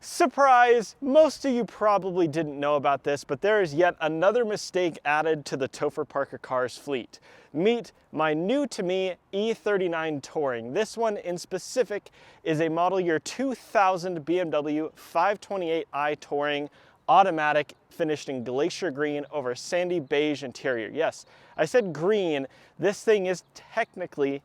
Surprise! Most of you probably didn't know about this, but there is yet another mistake added to the TopherParkerCars fleet. Meet my new to me E39 Touring. This one in specific is a model year 2000 BMW 528i Touring automatic, finished in glacier green over sandy beige interior. Yes, I said green. This thing is technically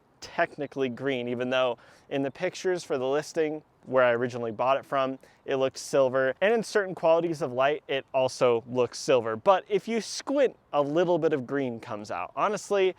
green, even though in the pictures for the listing where I originally bought it from, it looks silver, and in certain qualities of light, it also looks silver. But if you squint, a little bit of green comes out. Honestly,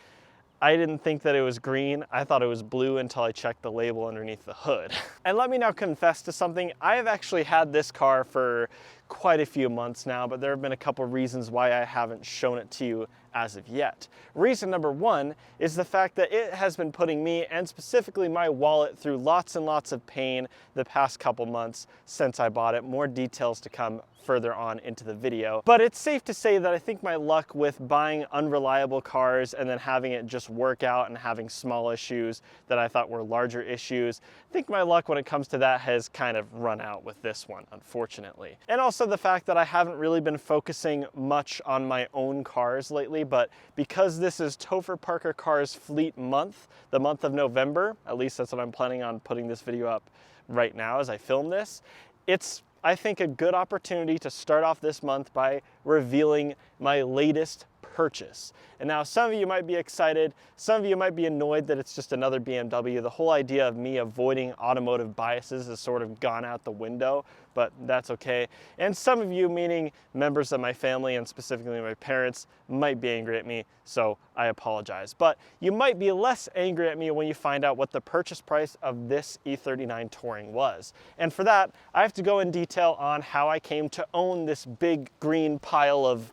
I didn't think that it was green. I thought it was blue until I checked the label underneath the hood. And let me now confess to something. I have actually had this car for quite a few months now, but there have been a couple reasons why I haven't shown it to you as of yet. Reason number one is the fact that it has been putting me, and specifically my wallet, through lots and lots of pain the past couple months since I bought it. More details to come further on into the video. But it's safe to say that I think my luck with buying unreliable cars and then having it just work out and having small issues that I thought were larger issues, I think my luck when it comes to that has kind of run out with this one, unfortunately. And also the fact that I haven't really been focusing much on my own cars lately, but because this is TopherParkerCars Fleet Month, the month of November, at least that's what I'm planning on putting this video up right now as I film this, it's, I think, a good opportunity to start off this month by revealing my latest purchase. And now some of you might be excited, some of you might be annoyed that it's just another BMW. The whole idea of me avoiding automotive biases has sort of gone out the window, but that's okay. And some of you, meaning members of my family and specifically my parents, might be angry at me, so I apologize. But you might be less angry at me when you find out what the purchase price of this E39 Touring was. And for that, I have to go in detail on how I came to own this big green pile of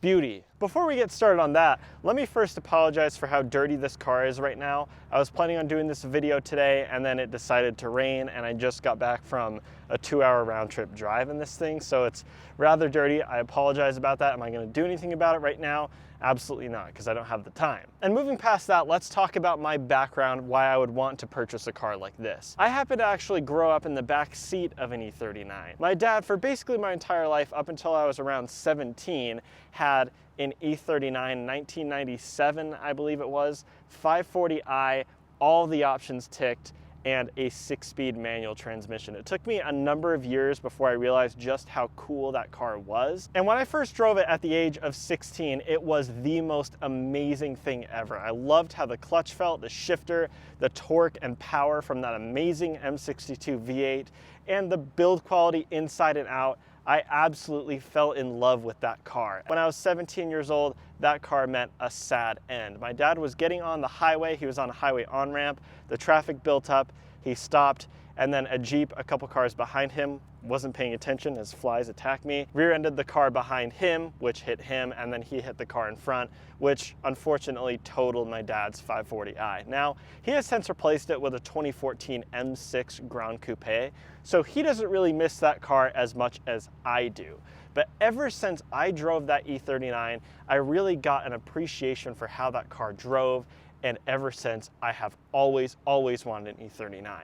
beauty. Before we get started on that, let me first apologize for how dirty this car is right now. I was planning on doing this video today and then it decided to rain and I just got back from a 2-hour round trip drive in this thing, so it's rather dirty. I apologize about that. Am I going to do anything about it right now? Absolutely not, because I don't have the time. And moving past that, let's talk about my background, why I would want to purchase a car like this. I happen to actually grow up in the back seat of an E39. My dad, for basically my entire life, up until I was around 17, had an E39 1997, I believe it was, 540i, all the options ticked, and a 6-speed manual transmission. It took me a number of years before I realized just how cool that car was. And when I first drove it at the age of 16, it was the most amazing thing ever. I loved how the clutch felt, the shifter, the torque and power from that amazing M62 V8, and the build quality inside and out. I absolutely fell in love with that car. When I was 17 years old, that car meant a sad end. My dad was getting on the highway. He was on a highway on-ramp. The traffic built up. He stopped, and then a Jeep a couple cars behind him wasn't paying attention as flies attacked me, rear-ended the car behind him, which hit him, and then he hit the car in front, which unfortunately totaled my dad's 540i. Now, he has since replaced it with a 2014 M6 Ground Coupe, so he doesn't really miss that car as much as I do. But ever since I drove that E39, I really got an appreciation for how that car drove, and ever since, I have always wanted an E39.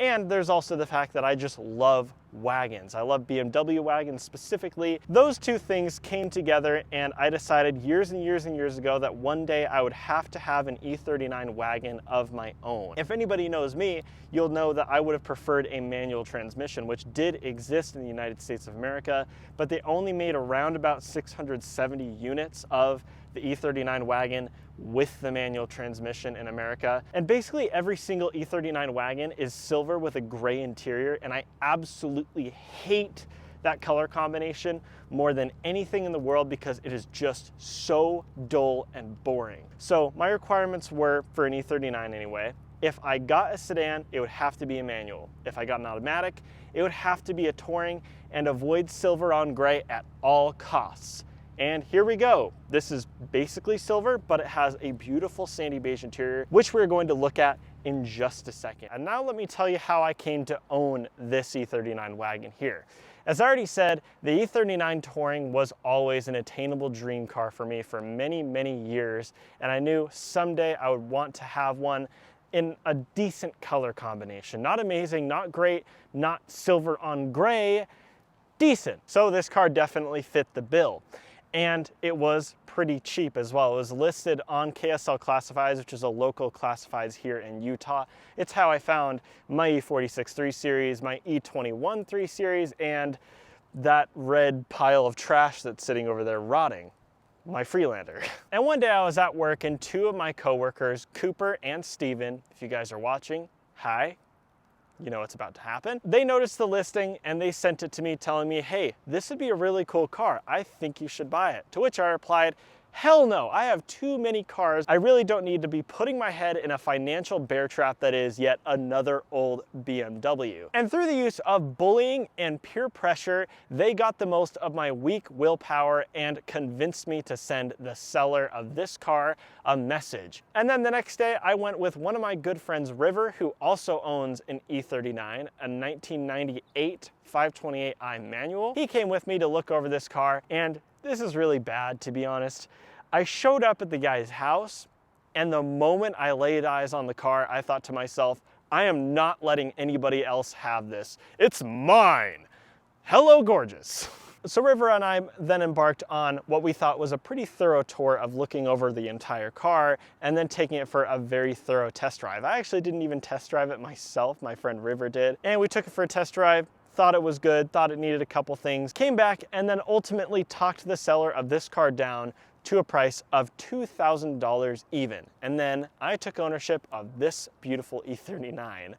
And there's also the fact that I just love wagons. I love BMW wagons specifically. Those two things came together and I decided years and years ago that one day I would have to have an E39 wagon of my own. If anybody knows me, you'll know that I would have preferred a manual transmission, which did exist in the United States of America, but they only made around about 670 units of the E39 wagon with the manual transmission in America. And basically every single E39 wagon is silver with a gray interior, and I absolutely hate that color combination more than anything in the world because it is just so dull and boring. So my requirements were, for an E39 anyway, if I got a sedan, it would have to be a manual. If I got an automatic, it would have to be a touring, and avoid silver on gray at all costs. And here we go. This is basically silver, but it has a beautiful sandy beige interior, which we're going to look at in just a second. And now let me tell you how I came to own this E39 wagon here. As I already said, the E39 Touring was always an attainable dream car for me for many years, and I knew someday I would want to have one. in a decent color combination. Not amazing, not great, not silver on gray, decent. So this car definitely fit the bill. And it was pretty cheap as well. It was listed on KSL Classifieds, which is a local classifieds here in Utah. It's how I found my E46 3 Series, my E21 3 Series, and that red pile of trash that's sitting over there rotting, my Freelander. And one day I was at work and two of my coworkers, Cooper and Steven, if you guys are watching, hi, you know what's about to happen. They noticed the listing and they sent it to me telling me, hey, this would be a really cool car. I think you should buy it. To which I replied, hell no, I have too many cars. I really don't need to be putting my head in a financial bear trap that is yet another old BMW. And through the use of bullying and peer pressure, they got the most of my weak willpower and convinced me to send the seller of this car a message. And then the next day, I went with one of my good friends, River, who also owns an E39, a 1998 528i manual. He came with me to look over this car, and this is really bad, to be honest. I showed up at the guy's house, and the moment I laid eyes on the car, I thought to myself, I am not letting anybody else have this. It's mine. Hello, gorgeous. So River and I then embarked on what we thought was a pretty thorough tour of looking over the entire car and then taking it for a very thorough test drive. I actually didn't even test drive it myself, my friend River did. And we took it for a test drive, thought it was good, thought it needed a couple things, came back and then ultimately talked the seller of this car down to a price of $2,000 even. And then I took ownership of this beautiful E39.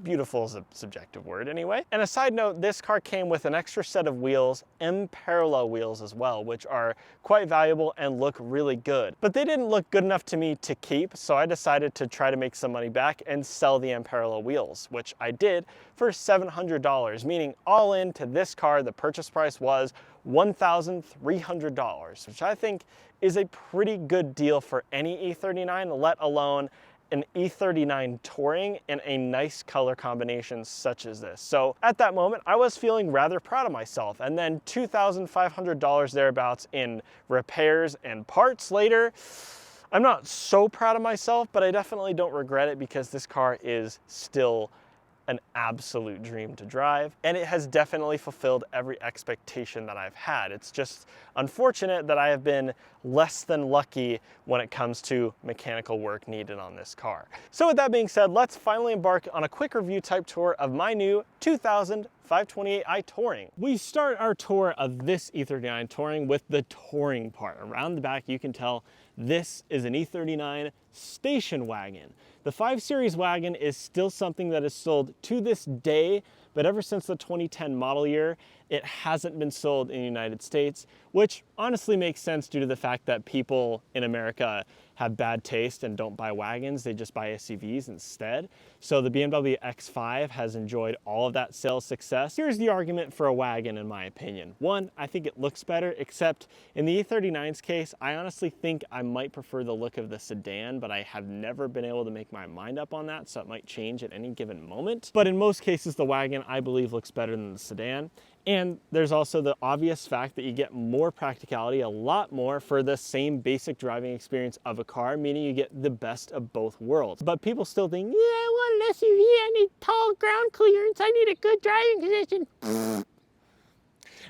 Beautiful is a subjective word anyway. And a side note, this car came with an extra set of wheels, M parallel wheels as well, which are quite valuable and look really good. But they didn't look good enough to me to keep, so I decided to try to make some money back and sell the M parallel wheels, which I did for $700, meaning all in to this car, the purchase price was $1,300, which I think is a pretty good deal for any E39, let alone an E39 Touring in a nice color combination such as this. So at that moment, I was feeling rather proud of myself. And then $2,500 thereabouts in repairs and parts later, I'm not so proud of myself, but I definitely don't regret it because this car is still an absolute dream to drive, and it has definitely fulfilled every expectation that I've had. It's just unfortunate that I have been less than lucky when it comes to mechanical work needed on this car. So with that being said, let's finally embark on a quick review type tour of my new 2000 528i Touring. We start our tour of this E39 Touring with the Touring part. Around the back, you can tell this is an E39 station wagon. The 5 Series wagon is still something that is sold to this day, but ever since the 2010 model year, it hasn't been sold in the United States, which honestly makes sense due to the fact that people in America have bad taste and don't buy wagons, they just buy SUVs instead. So the BMW X5 has enjoyed all of that sales success. Here's the argument for a wagon in my opinion. One, I think it looks better, except in the E39's case, I honestly think I might prefer the look of the sedan, but I have never been able to make my mind up on that, so it might change at any given moment. But in most cases, the wagon, I believe, looks better than the sedan. And there's also the obvious fact that you get more practicality, a lot more for the same basic driving experience of a car, meaning you get the best of both worlds. But people still think, yeah, I want an SUV, I need tall ground clearance, I need a good driving position.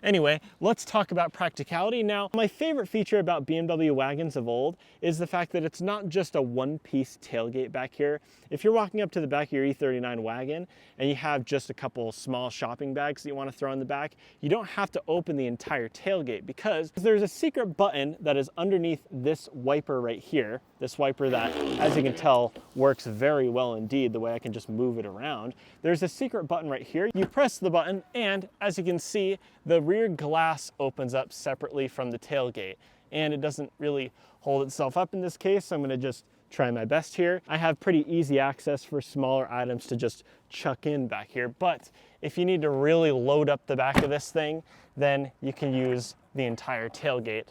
Anyway, let's talk about practicality now. My favorite feature about BMW wagons of old is the fact that it's not just a one-piece tailgate back here. If you're walking up to the back of your E39 wagon and you have just a couple small shopping bags that you want to throw in the back, you don't have to open the entire tailgate because there's a secret button that is underneath this wiper right here. This wiper that, as you can tell, works very well indeed, the way I can just move it around. There's a secret button right here. You press the button and, as you can see, the rear glass opens up separately from the tailgate, and it doesn't really hold itself up in this case, so I'm gonna just try my best here. I have pretty easy access for smaller items to just chuck in back here, but if you need to really load up the back of this thing, then you can use the entire tailgate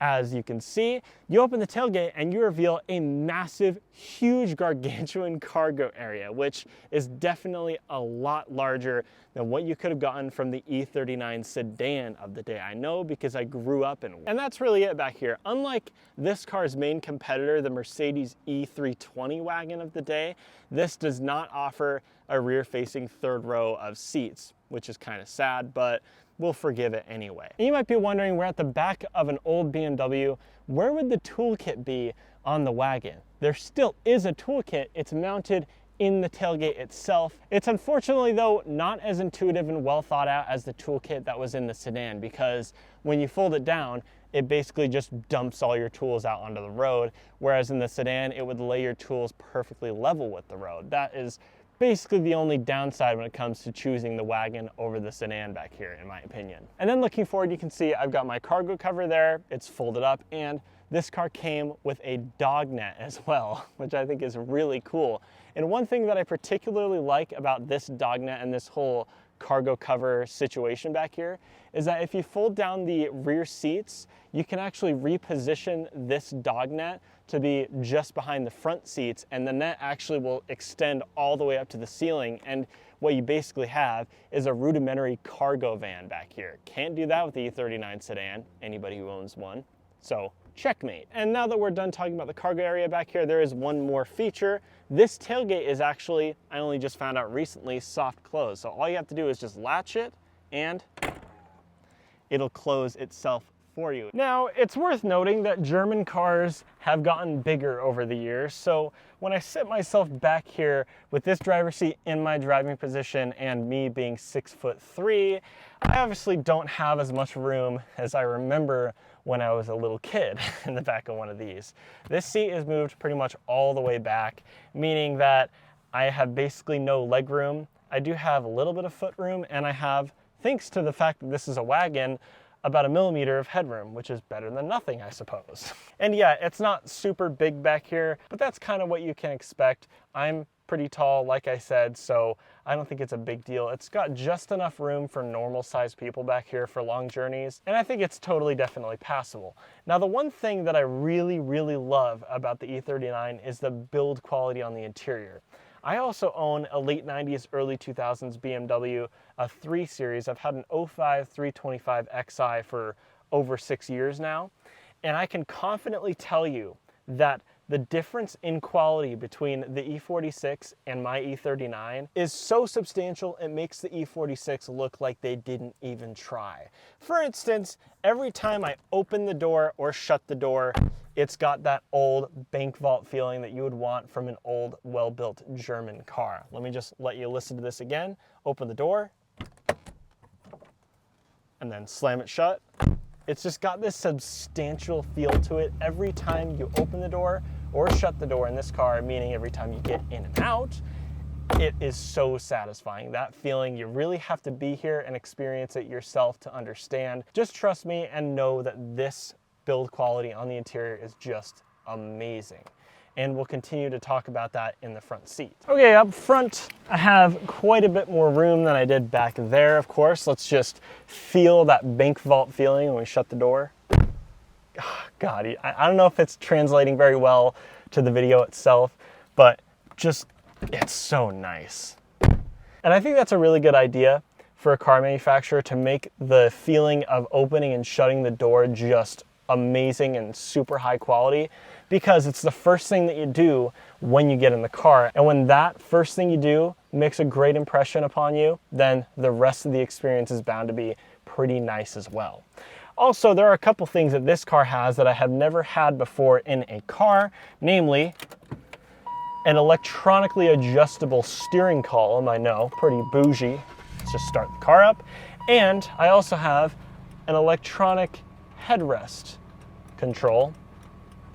As you can see, you open the tailgate and you reveal a massive, huge, gargantuan cargo area, which is definitely a lot larger than what you could have gotten from the E39 sedan of the day. I know because I grew up in one. And that's really it back here. Unlike this car's main competitor, the Mercedes E320 wagon of the day, this does not offer a rear-facing third row of seats, which is kind of sad, but we'll forgive it anyway. And you might be wondering, we're at the back of an old BMW. Where would the toolkit be on the wagon? There still is a toolkit. It's mounted in the tailgate itself. It's unfortunately, though, not as intuitive and well thought out as the toolkit that was in the sedan, because when you fold it down, it basically just dumps all your tools out onto the road, whereas in the sedan, it would lay your tools perfectly level with the road. That is basically the only downside when it comes to choosing the wagon over the sedan back here, in my opinion. And then looking forward, you can see I've got my cargo cover there. It's folded up, and this car came with a dog net as well, which I think is really cool. And one thing that I particularly like about this dog net and this whole cargo cover situation back here is that if you fold down the rear seats, you can actually reposition this dog net to be just behind the front seats, and the net actually will extend all the way up to the ceiling, and what you basically have is a rudimentary cargo van back here. Can't do that with the E39 sedan, anybody who owns one, so checkmate. And now that we're done talking about the cargo area back here, there is one more feature. This tailgate is actually, I only just found out recently, soft close. So all you have to do is just latch it and it'll close itself for you. Now, it's worth noting that German cars have gotten bigger over the years. So when I sit myself back here with this driver's seat in my driving position and me being 6'3", I obviously don't have as much room as I remember when I was a little kid in the back of one of these. This seat is moved pretty much all the way back, meaning that I have basically no leg room. I do have a little bit of foot room, and I have, thanks to the fact that this is a wagon, about 1 millimeter of headroom, which is better than nothing, I suppose. And yeah, it's not super big back here, but that's kind of what you can expect. I'm pretty tall, like I said, so I don't think it's a big deal. It's got just enough room for normal sized people back here for long journeys, and I think it's totally definitely passable. Now, the one thing that I really, really love about the E39 is the build quality on the interior. I also own a late 90s, early 2000s BMW, a 3 Series. I've had an 05 325 Xi for over 6 years now, and I can confidently tell you that the difference in quality between the E46 and my E39 is so substantial it makes the E46 look like they didn't even try. For instance, every time I open the door or shut the door, it's got that old bank vault feeling that you would want from an old, well-built German car. Let me just let you listen to this again. Open the door, and then slam it shut. It's just got this substantial feel to it every time you open the door or shut the door in this car, meaning every time you get in and out. It is so satisfying. That feeling, you really have to be here and experience it yourself to understand. Just trust me and know that this build quality on the interior is just amazing. And we'll continue to talk about that in the front seat. Okay, up front, I have quite a bit more room than I did back there, of course. Let's just feel that bank vault feeling when we shut the door. God, I don't know if it's translating very well to the video itself, but just, it's so nice. And I think that's a really good idea for a car manufacturer, to make the feeling of opening and shutting the door just amazing and super high quality, because it's the first thing that you do when you get in the car. And when that first thing you do makes a great impression upon you, then the rest of the experience is bound to be pretty nice as well. Also, there are a couple things that this car has that I have never had before in a car, namely an electronically adjustable steering column. I know, pretty bougie. Let's just start the car up. And I also have an electronic headrest control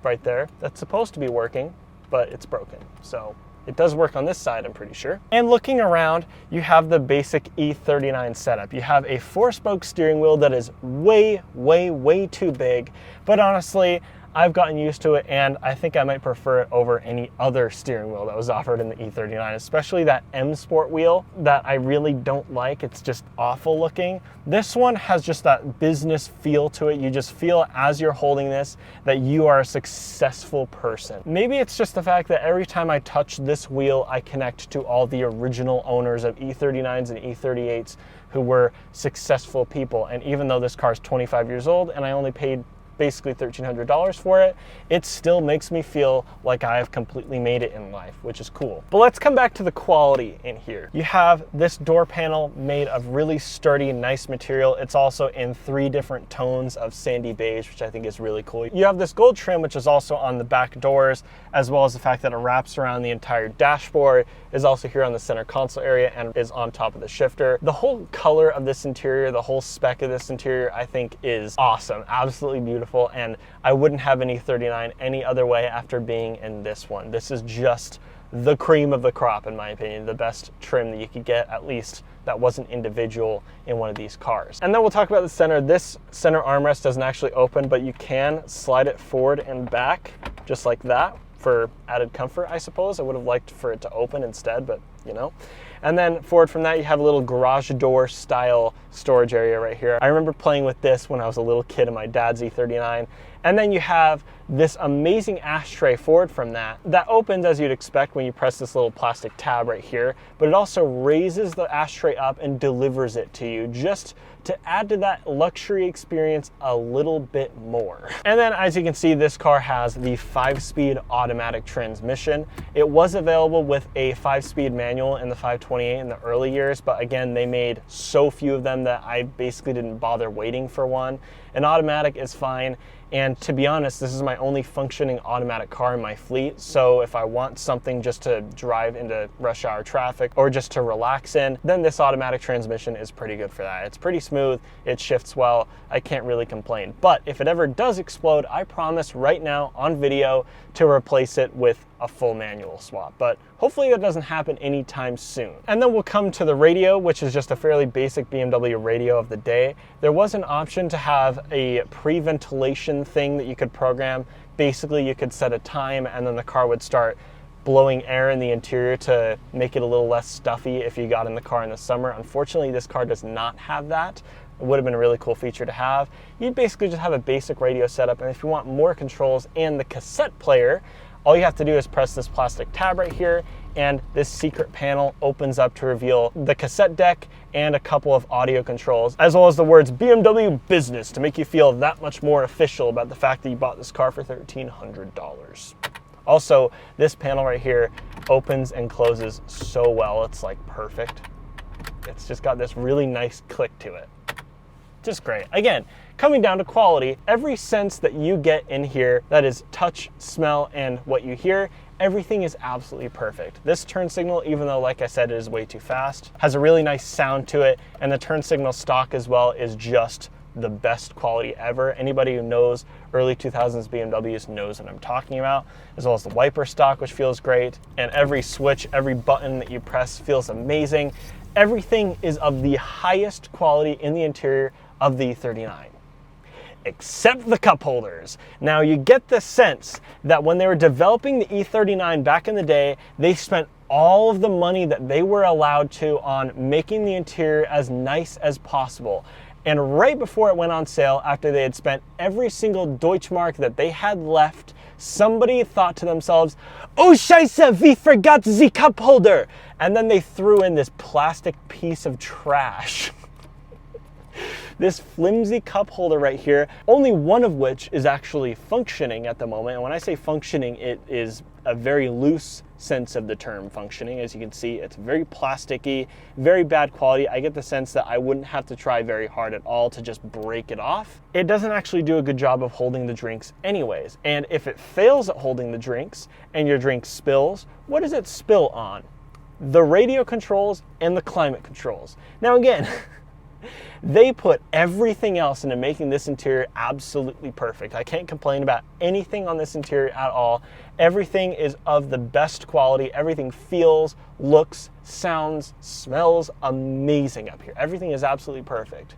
right there that's supposed to be working, but it's broken. So it does work on this side, I'm pretty sure. And looking around, you have the basic E39 setup. You have a 4-spoke steering wheel that is way, way, way too big, but honestly, I've gotten used to it, and I think I might prefer it over any other steering wheel that was offered in the E39, especially that M Sport wheel that I really don't like. It's just awful looking. This one has just that business feel to it. You just feel as you're holding this that you are a successful person. Maybe it's just the fact that every time I touch this wheel, I connect to all the original owners of E39s and E38s who were successful people. And even though this car is 25 years old and I only paid basically $1,300 for it, it still makes me feel like I have completely made it in life, which is cool. But let's come back to the quality in here. You have this door panel made of really sturdy, nice material. It's also in 3 different tones of sandy beige, which I think is really cool. You have this gold trim, which is also on the back doors, as well as the fact that it wraps around the entire dashboard, is also here on the center console area, and is on top of the shifter. The whole color of this interior, the whole spec of this interior, I think is awesome, absolutely beautiful. And I wouldn't have an E39 any other way after being in this one. This is just the cream of the crop, in my opinion, the best trim that you could get, at least that wasn't individual in one of these cars. And then we'll talk about the center. This center armrest doesn't actually open, but you can slide it forward and back just like that for added comfort, I suppose. I would have liked for it to open instead, but you know. And then forward from that, you have a little garage door style storage area right here. I remember playing with this when I was a little kid in my dad's E39. And then you have this amazing ashtray forward from that opens as you'd expect when you press this little plastic tab right here, but it also raises the ashtray up and delivers it to you, just to add to that luxury experience a little bit more. And then as you can see, this car has the 5-speed automatic transmission. It was available with a 5-speed manual in the 528 in the early years, but again, they made so few of them that I basically didn't bother waiting for one. An automatic is fine. And to be honest, this is my only functioning automatic car in my fleet. So if I want something just to drive into rush hour traffic or just to relax in, then this automatic transmission is pretty good for that. It's pretty smooth, it shifts well, I can't really complain. But if it ever does explode, I promise right now on video to replace it with a full manual swap. But hopefully that doesn't happen anytime soon. And then we'll come to the radio, which is just a fairly basic BMW radio of the day. There was an option to have a pre-ventilation thing that you could program. Basically, you could set a time and then the car would start blowing air in the interior to make it a little less stuffy if you got in the car in the summer. Unfortunately, this car does not have that. It would have been a really cool feature to have. You'd basically just have a basic radio setup, and if you want more controls and the cassette player, all you have to do is press this plastic tab right here, and this secret panel opens up to reveal the cassette deck and a couple of audio controls, as well as the words BMW Business to make you feel that much more official about the fact that you bought this car for $1,300. Also, this panel right here opens and closes so well. It's like perfect. It's just got this really nice click to it. Just great. Again, coming down to quality, every sense that you get in here, that is touch, smell, and what you hear, everything is absolutely perfect. This turn signal, even though like I said, it is way too fast, has a really nice sound to it, and the turn signal stock as well is just the best quality ever. Anybody who knows early 2000s BMWs knows what I'm talking about, as well as the wiper stock, which feels great, and every switch, every button that you press feels amazing. Everything is of the highest quality in the interior of the E39, except the cup holders. Now you get the sense that when they were developing the E39 back in the day, they spent all of the money that they were allowed to on making the interior as nice as possible. And right before it went on sale, after they had spent every single Deutschmark that they had left, somebody thought to themselves, "Oh Scheiße, we forgot the cup holder!" And then they threw in this plastic piece of trash. This flimsy cup holder right here, only one of which is actually functioning at the moment. And when I say functioning, it is a very loose sense of the term functioning. As you can see, it's very plasticky, very bad quality. I get the sense that I wouldn't have to try very hard at all to just break it off. It doesn't actually do a good job of holding the drinks anyways. And if it fails at holding the drinks and your drink spills, what does it spill on? The radio controls and the climate controls. Now again, they put everything else into making this interior absolutely perfect. I can't complain about anything on this interior at all. Everything is of the best quality. Everything feels, looks, sounds, smells amazing up here. Everything is absolutely perfect.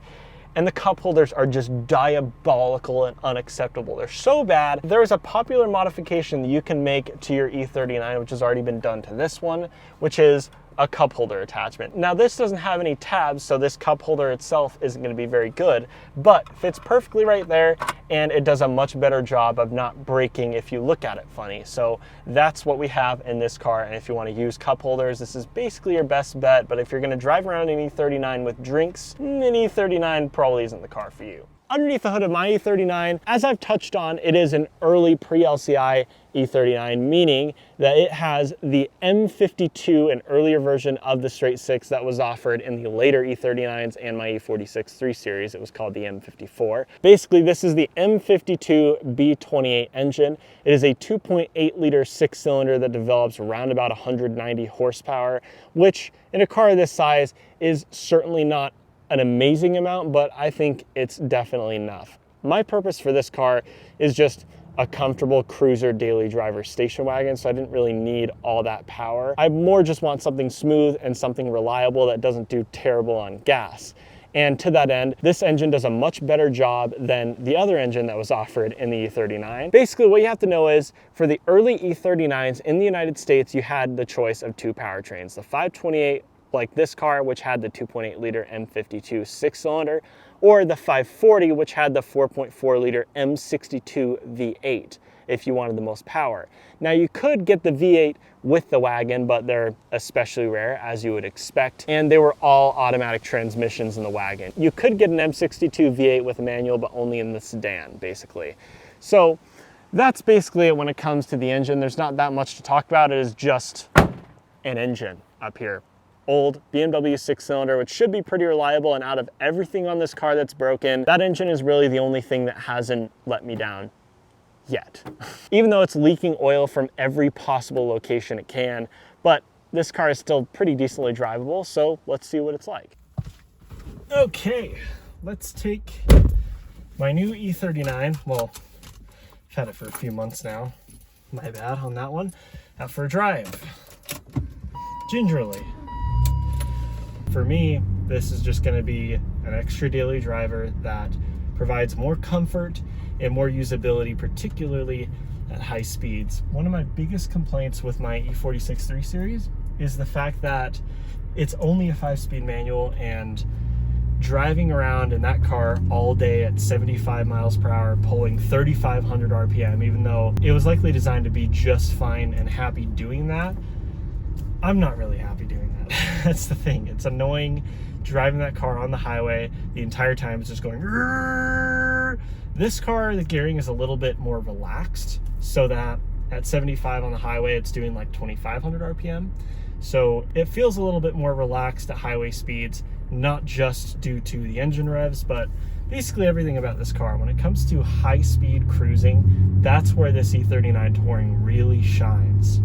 and the cup holders are just diabolical and unacceptable. They're so bad. There is a popular modification that you can make to your E39, which has already been done to this one, which is a cup holder attachment. Now this doesn't have any tabs, so this cup holder itself isn't going to be very good, but fits perfectly right there, and it does a much better job of not breaking if you look at it funny. So that's what we have in this car, and if you want to use cup holders, this is basically your best bet. But if you're going to drive around an E39 with drinks, an E39 probably isn't the car for you. Underneath the hood of my E39, as I've touched on, it is an early pre-LCI E39, meaning that it has the M52, an earlier version of the straight six that was offered in the later E39s and my E46 3 Series. It was called the M54. Basically, this is the M52 B28 engine. It is a 2.8 liter six cylinder that develops around about 190 horsepower, which in a car this size is certainly not an amazing amount, but I think it's definitely enough. My purpose for this car is just a comfortable cruiser daily driver station wagon, so I didn't really need all that power. I more just want something smooth and something reliable that doesn't do terrible on gas. And to that end, this engine does a much better job than the other engine that was offered in the E39. Basically, what you have to know is for the early E39s in the United States, you had the choice of two powertrains, the 528 like this car, which had the 2.8 liter M52 six cylinder, or the 540, which had the 4.4 liter M62 V8 if you wanted the most power. Now you could get the V8 with the wagon, but they're especially rare, as you would expect, and they were all automatic transmissions in the wagon. You could get an M62 V8 with a manual, but only in the sedan, basically. So that's basically it when it comes to the engine. There's not that much to talk about. It is just an engine up here. Old BMW six cylinder, which should be pretty reliable, and out of everything on this car that's broken, that engine is really the only thing that hasn't let me down yet. Even though it's leaking oil from every possible location it can, but this car is still pretty decently drivable, so let's see what it's like. Okay, let's take my new E39, well, I've had it for a few months now, my bad on that one, out for a drive, gingerly. For me, this is just going to be an extra daily driver that provides more comfort and more usability, particularly at high speeds. One of my biggest complaints with my E46 3 Series is the fact that it's only a 5-speed manual, and driving around in that car all day at 75 miles per hour, pulling 3,500 RPM, even though it was likely designed to be just fine and happy doing that, I'm not really happy doing that. That's the thing. It's annoying driving that car on the highway the entire time. It's just going. Rrr. This car, the gearing is a little bit more relaxed, so that at 75 on the highway, it's doing like 2,500 RPM. So it feels a little bit more relaxed at highway speeds, not just due to the engine revs, but basically everything about this car. When it comes to high speed cruising, that's where this E39 Touring really shines.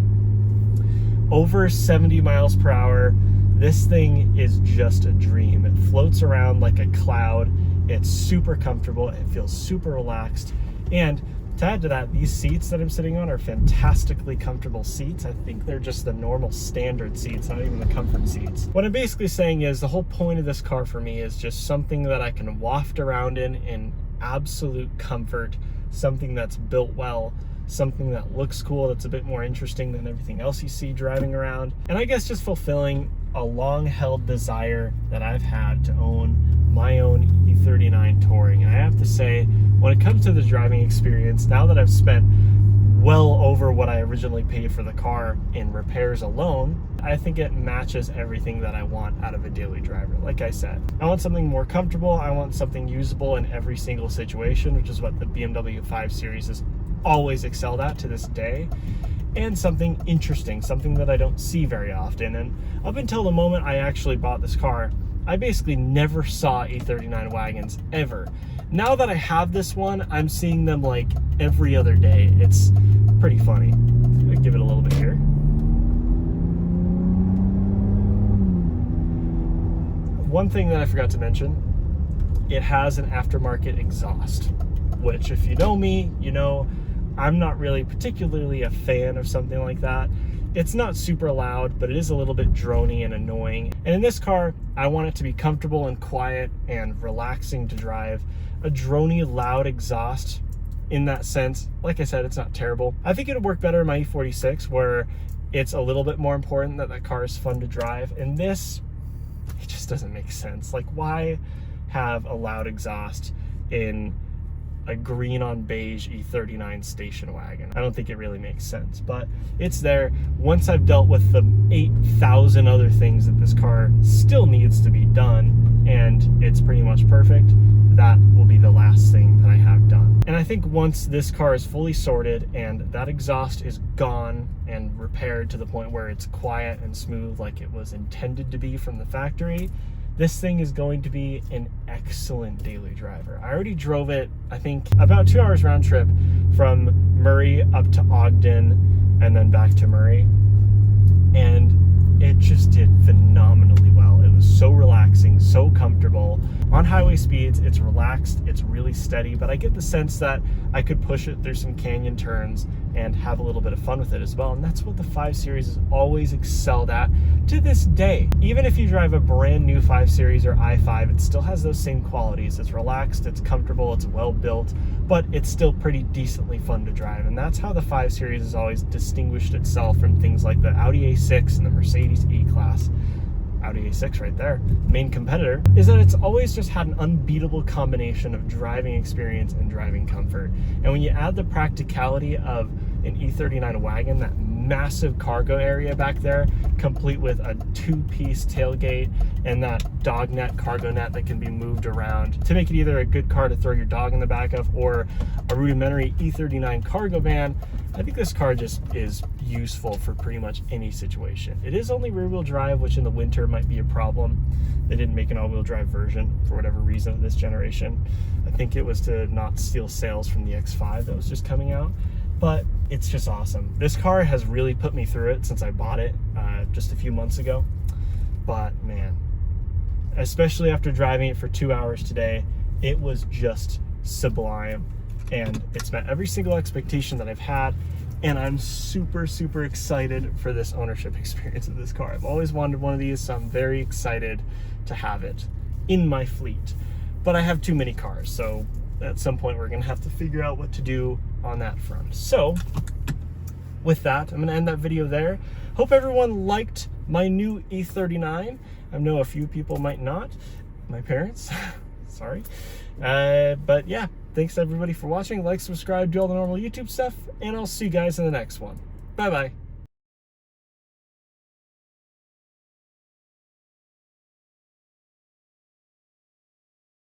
Over 70 miles per hour, this thing is just a dream. It floats around like a cloud. It's super comfortable. It feels super relaxed. And to add to that, these seats that I'm sitting on are fantastically comfortable seats. I think they're just the normal standard seats, not even the comfort seats. What I'm basically saying is the whole point of this car for me is just something that I can waft around in absolute comfort, something that's built well, something that looks cool, that's a bit more interesting than everything else you see driving around. And I guess just fulfilling a long-held desire that I've had to own my own E39 Touring. And I have to say, when it comes to the driving experience, now that I've spent well over what I originally paid for the car in repairs alone, I think it matches everything that I want out of a daily driver. Like I said, I want something more comfortable. I want something usable in every single situation, which is what the BMW 5 Series has always excelled at to this day, and something interesting, something that I don't see very often. And up until the moment I actually bought this car, I basically never saw E39 wagons ever. Now that I have this one, I'm seeing them like every other day. It's pretty funny. I'm gonna give it a little bit here. One thing that I forgot to mention, it has an aftermarket exhaust, which if you know me, you know I'm not really particularly a fan of something like that. It's not super loud, but it is a little bit drony and annoying. And in this car, I want it to be comfortable and quiet and relaxing to drive. A drony, loud exhaust in that sense, like I said, it's not terrible. I think it would work better in my E46, where it's a little bit more important that that car is fun to drive. And this, it just doesn't make sense. Like, why have a loud exhaust in a green on beige E39 station wagon? I don't think it really makes sense, but it's there. Once I've dealt with the 8,000 other things that this car still needs to be done, and it's pretty much perfect, that will be the last thing that I have done. And I think once this car is fully sorted and that exhaust is gone and repaired to the point where it's quiet and smooth like it was intended to be from the factory, this thing is going to be an excellent daily driver. I already drove it, I think, about 2 hours round trip from Murray up to Ogden and then back to Murray. And it just did phenomenally well. It was so relaxing, so comfortable. On highway speeds, it's relaxed, it's really steady, but I get the sense that I could push it through some canyon turns and have a little bit of fun with it as well. And that's what the 5 Series has always excelled at to this day. Even if you drive a brand new 5 Series or i5, it still has those same qualities. It's relaxed, it's comfortable, it's well built, but it's still pretty decently fun to drive. And that's how the 5 Series has always distinguished itself from things like the Audi A6 and the Mercedes E-Class. Audi A6 right there, main competitor, is that it's always just had an unbeatable combination of driving experience and driving comfort. And when you add the practicality of an E39 wagon, that massive cargo area back there, complete with a 2-piece tailgate and that dog net, cargo net that can be moved around to make it either a good car to throw your dog in the back of or a rudimentary E39 cargo van, I think this car just is useful for pretty much any situation. It is only rear-wheel drive, which in the winter might be a problem. They didn't make an all-wheel drive version for whatever reason of this generation. I think it was to not steal sales from the X5 that was just coming out, but it's just awesome. This car has really put me through it since I bought it just a few months ago, but man, especially after driving it for 2 hours today, it was just sublime. And it's met every single expectation that I've had, and I'm super, super excited for this ownership experience of this car. I've always wanted one of these, so I'm very excited to have it in my fleet. But I have too many cars, so at some point we're gonna have to figure out what to do on that front. So with that, I'm gonna end that video there. Hope everyone liked my new E39. I know a few people might not, my parents, sorry. But yeah, thanks everybody for watching. Like, subscribe, do all the normal YouTube stuff, and I'll see you guys in the next one. Bye-bye.